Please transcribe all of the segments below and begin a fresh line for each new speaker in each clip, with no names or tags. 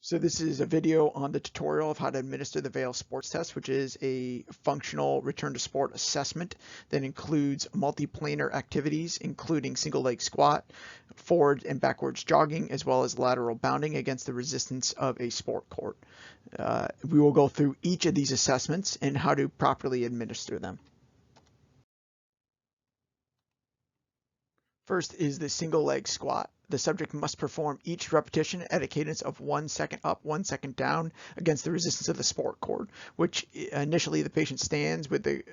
So this is a video on the tutorial of how to administer the Vail Sports Test, which is a functional return to sport assessment that includes multiplanar activities, including single leg squat, forward and backwards jogging, as well as lateral bounding against the resistance of a sport court. We will go through each of these assessments and how to properly administer them. First is the single leg squat. The subject must perform each repetition at a cadence of 1 second up, 1 second down against the resistance of the sport cord, which initially the patient stands with the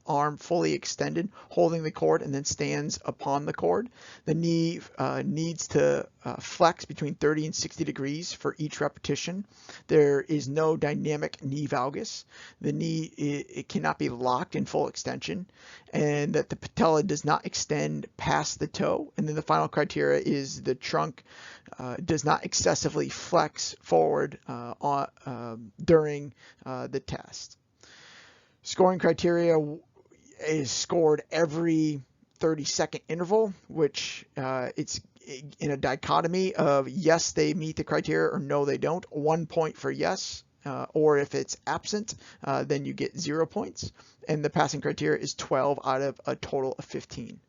arm fully extended, holding the cord, and then stands upon the cord. The knee needs to flex between 30 and 60 degrees for each repetition. There is no dynamic knee valgus. The knee, it cannot be locked in full extension, and that the patella does not extend past the toe. And then the final criteria is the trunk does not excessively flex forward during the test. Scoring criteria is scored every 30-second interval, which it's in a dichotomy of yes, they meet the criteria, or no, they don't. 1 point for yes, or if it's absent, then you get 0 points. And the passing criteria is 12 out of a total of 15.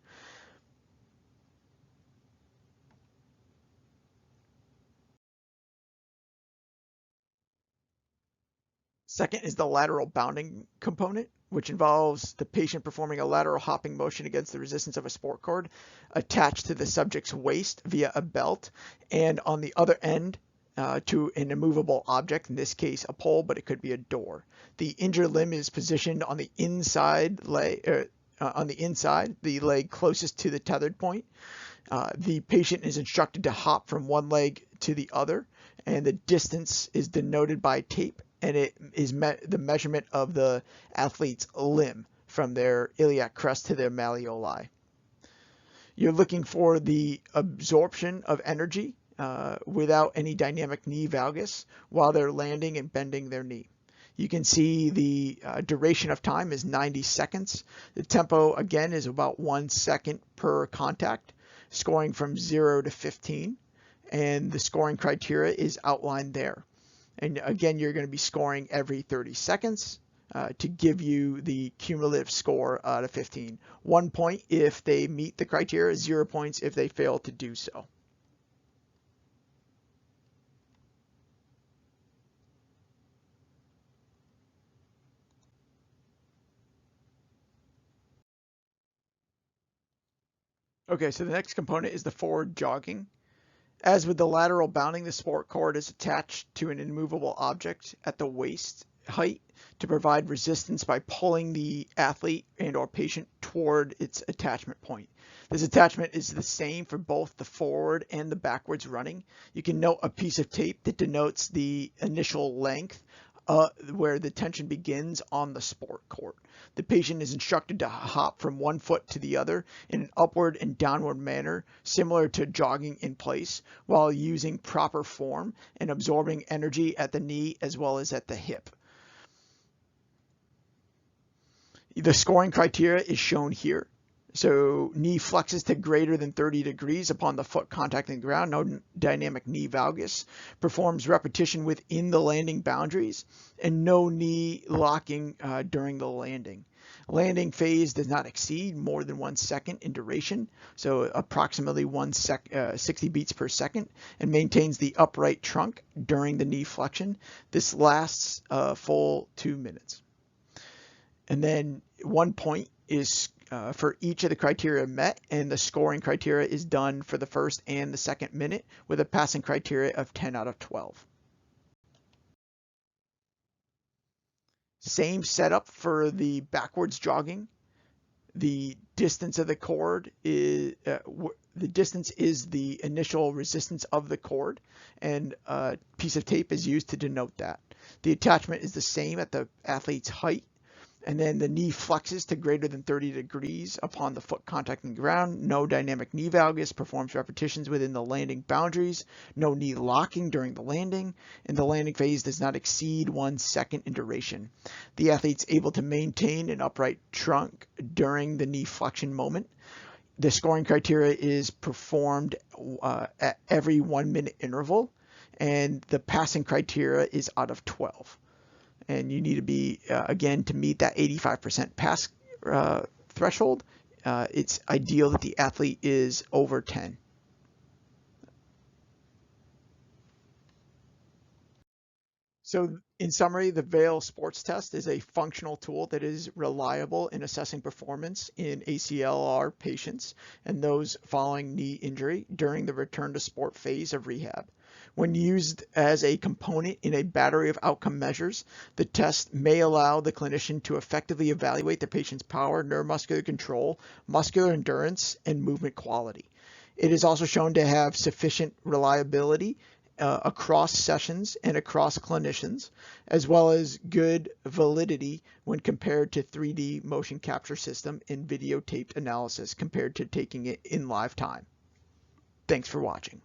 Second is the lateral bounding component, which involves the patient performing a lateral hopping motion against the resistance of a sport cord attached to the subject's waist via a belt, and on the other end to an immovable object, in this case a pole, but it could be a door. The injured limb is positioned on the inside leg, the leg closest to the tethered point. The patient is instructed to hop from one leg to the other, and the distance is denoted by tape, and it is the measurement of the athlete's limb from their iliac crest to their malleoli. You're looking for the absorption of energy without any dynamic knee valgus while they're landing and bending their knee. You can see the duration of time is 90 seconds. The tempo, again, is about 1 second per contact, scoring from 0 to 15. And the scoring criteria is outlined there. And again, you're going to be scoring every 30 seconds to give you the cumulative score out of 15. 1 point if they meet the criteria, 0 points if they fail to do so. Okay, so the next component is the forward jogging. As with the lateral bounding, the sport cord is attached to an immovable object at the waist height to provide resistance by pulling the athlete and or patient toward its attachment point. This attachment is the same for both the forward and the backwards running. You can note a piece of tape that denotes the initial length where the tension begins on the sport cord. The patient is instructed to hop from one foot to the other in an upward and downward manner, similar to jogging in place, while using proper form and absorbing energy at the knee as well as at the hip. The scoring criteria is shown here. So knee flexes to greater than 30 degrees upon the foot contacting the ground, no dynamic knee valgus, performs repetition within the landing boundaries, and no knee locking during the landing. Landing phase does not exceed more than 1 second in duration, so approximately 60 beats per second, and maintains the upright trunk during the knee flexion. This lasts a full 2 minutes. And then 1 point is for each of the criteria met, and the scoring criteria is done for the first and the second minute with a passing criteria of 10 out of 12. Same setup for the backwards jogging. The distance of the cord is the initial resistance of the cord, and a piece of tape is used to denote that. The attachment is the same at the athlete's height. And then the knee flexes to greater than 30 degrees upon the foot contacting the ground. No dynamic knee valgus, performs repetitions within the landing boundaries. No knee locking during the landing, and the landing phase does not exceed 1 second in duration. The athlete's able to maintain an upright trunk during the knee flexion moment. The scoring criteria is performed at every 1 minute interval. and the passing criteria is out of 12. And you need to be, again, to meet that 85% pass threshold, it's ideal that the athlete is over 10. So in summary, the Vail Sports Test is a functional tool that is reliable in assessing performance in ACLR patients and those following knee injury during the return to sport phase of rehab. When used as a component in a battery of outcome measures, the test may allow the clinician to effectively evaluate the patient's power, neuromuscular control, muscular endurance, and movement quality. It is also shown to have sufficient reliability across sessions and across clinicians, as well as good validity when compared to 3D motion capture system in videotaped analysis compared to taking it in live time. Thanks for watching.